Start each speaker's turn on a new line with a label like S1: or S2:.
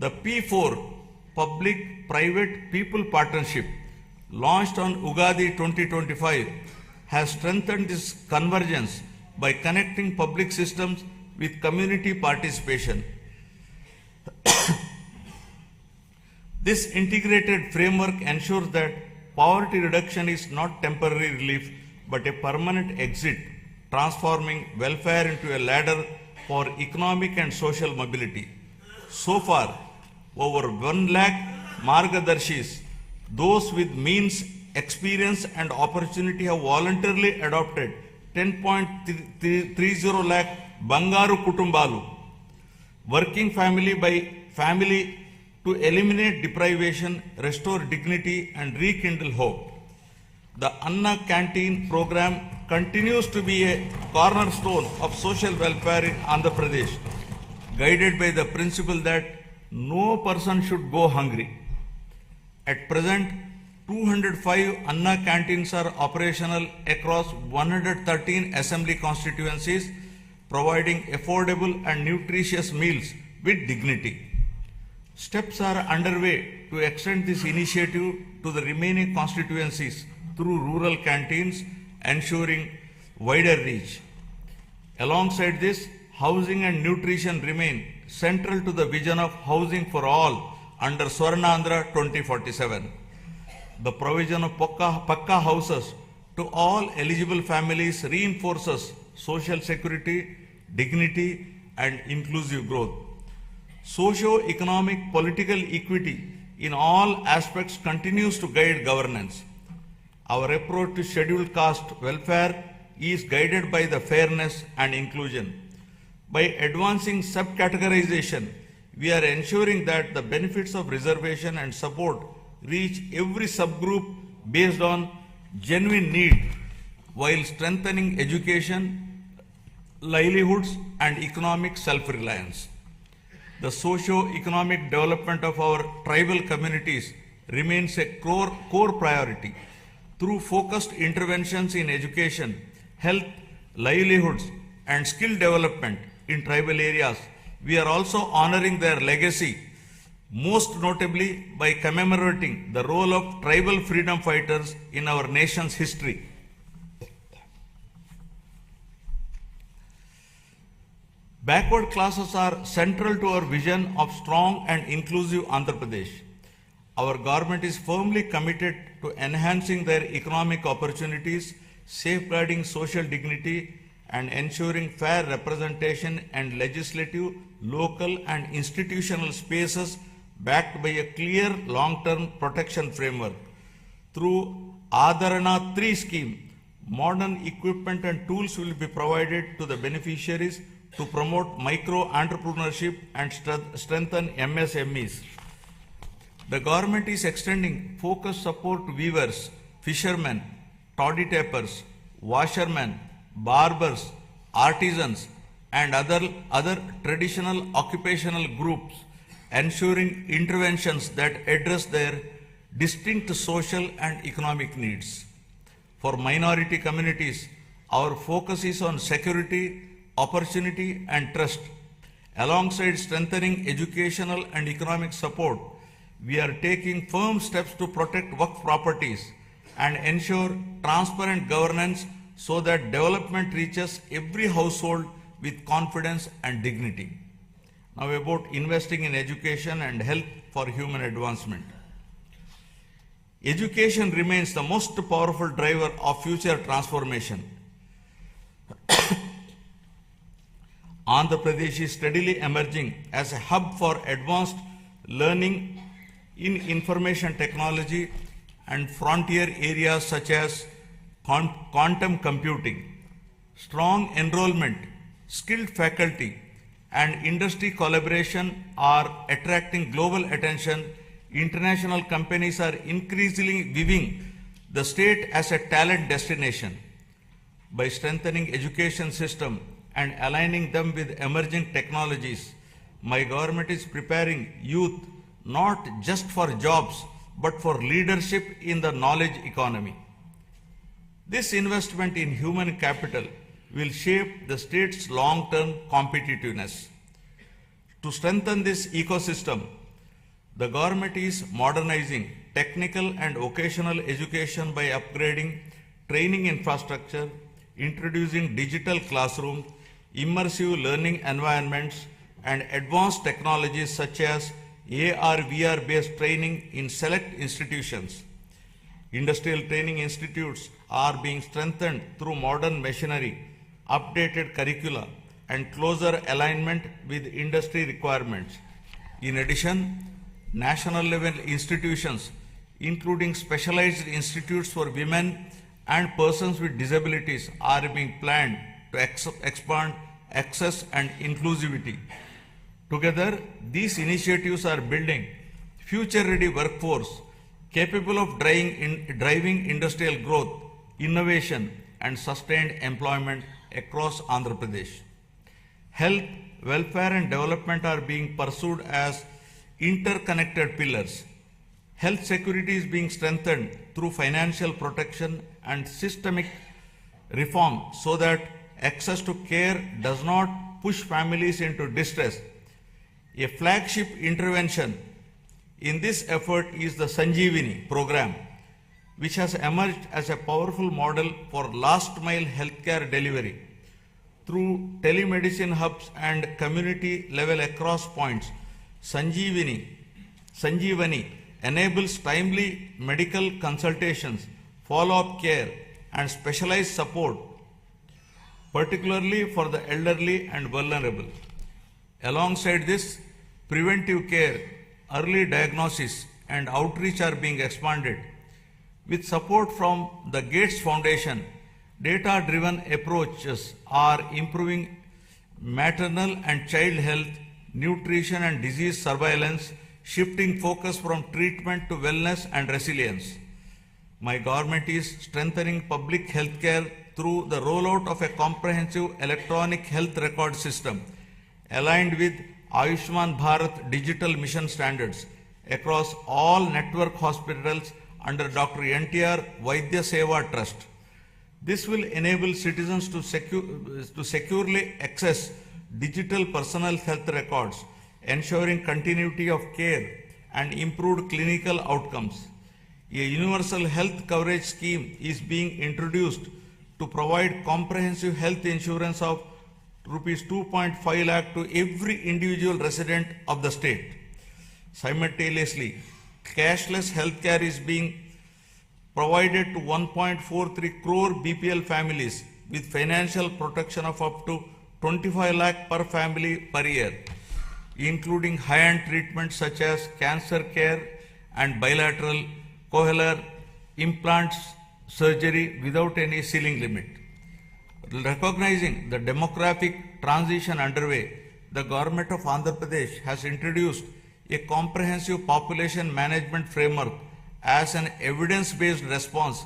S1: The P4 Public-Private People Partnership, launched on Ugadi 2025, has strengthened this convergence by connecting public systems with community participation. This integrated framework ensures that poverty reduction is not temporary relief but a permanent exit, transforming welfare into a ladder for economic and social mobility. So far, over 1 lakh Margadarshis, those with means, experience and opportunity, have voluntarily adopted 10.30 lakh Bangaru Kutumbalu, working family by family, to eliminate deprivation, restore dignity and rekindle hope. The Anna Canteen program continues to be a cornerstone of social welfare in Andhra Pradesh, guided by the principle that no person should go hungry. At present, 205 Anna canteens are operational across 113 assembly constituencies, providing affordable and nutritious meals with dignity. Steps are underway to extend this initiative to the remaining constituencies through rural canteens, ensuring wider reach. Alongside this, housing and nutrition remain central to the vision of housing for all under Swarnandhra 2047. The provision of Pakka houses to all eligible families reinforces social security, dignity and inclusive growth. Socio-economic political equity in all aspects continues to guide governance. Our approach to scheduled caste welfare is guided by the fairness and inclusion. By advancing subcategorization, we are ensuring that the benefits of reservation and support reach every subgroup based on genuine need, while strengthening education, livelihoods, and economic self-reliance. The socio-economic development of our tribal communities remains a core priority. Through focused interventions in education, health, livelihoods, and skill development in tribal areas, we are also honoring their legacy, most notably by commemorating the role of tribal freedom fighters in our nation's history. Backward classes are central to our vision of strong and inclusive Andhra Pradesh. Our government is firmly committed to enhancing their economic opportunities, safeguarding social dignity, and ensuring fair representation and legislative, local, and institutional spaces backed by a clear long-term protection framework. Through Adharana 3 scheme, modern equipment and tools will be provided to the beneficiaries to promote micro-entrepreneurship and strengthen MSMEs. The government is extending focused support to weavers, fishermen, toddy tappers, washermen, barbers, artisans, and other traditional occupational groups, ensuring interventions that address their distinct social and economic needs. For minority communities, our focus is on security, opportunity, and trust. Alongside strengthening educational and economic support, we are taking firm steps to protect Waqf properties and ensure transparent governance so that development reaches every household with confidence and dignity. Now about investing in education and health for human advancement. Education remains the most powerful driver of future transformation. Andhra Pradesh is steadily emerging as a hub for advanced learning in information technology and frontier areas such as quantum computing. Strong enrollment, skilled faculty, and industry collaboration are attracting global attention. International companies are increasingly viewing the state as a talent destination. By strengthening education system and aligning them with emerging technologies, my government is preparing youth not just for jobs, but for leadership in the knowledge economy. This investment in human capital will shape the state's long-term competitiveness. To strengthen this ecosystem, The government is modernizing technical and vocational education by upgrading training infrastructure, introducing digital classrooms, immersive learning environments, and advanced technologies such as AR/VR based training in select institutions. Industrial training institutes are being strengthened through modern machinery, updated curricula, and closer alignment with industry requirements. In addition, national level institutions, including specialized institutes for women and persons with disabilities, are being planned to expand access and inclusivity. Together, these initiatives are building future-ready workforce capable of driving industrial growth, innovation, and sustained employment across Andhra Pradesh. Health, welfare, and development are being pursued as interconnected pillars. Health security is being strengthened through financial protection and systemic reform so that access to care does not push families into distress. A flagship intervention in this effort is the Sanjeevani program, which has emerged as a powerful model for last mile healthcare delivery. Through telemedicine hubs and community level across points, Sanjeevani enables timely medical consultations, follow-up care, and specialized support, particularly for the elderly and vulnerable. Alongside this, preventive care, early diagnosis, and outreach are being expanded. With support from the Gates Foundation, data-driven approaches are improving maternal and child health, nutrition, and disease surveillance, shifting focus from treatment to wellness and resilience. My government is strengthening public health care through the rollout of a comprehensive electronic health record system aligned with Ayushman Bharat digital mission standards across all network hospitals under Dr. NTR Vaidya Seva Trust. This will enable citizens to securely access digital personal health records, ensuring continuity of care and improved clinical outcomes. A universal health coverage scheme is being introduced to provide comprehensive health insurance of Rs 2.5 lakh to every individual resident of the state. Simultaneously, cashless healthcare is being provided to 1.43 crore BPL families with financial protection of up to 25 lakh per family per year, including high-end treatments such as cancer care and bilateral cochlear implants surgery without any ceiling limit. Recognizing the demographic transition underway, the government of Andhra Pradesh has introduced a comprehensive population management framework as an evidence-based response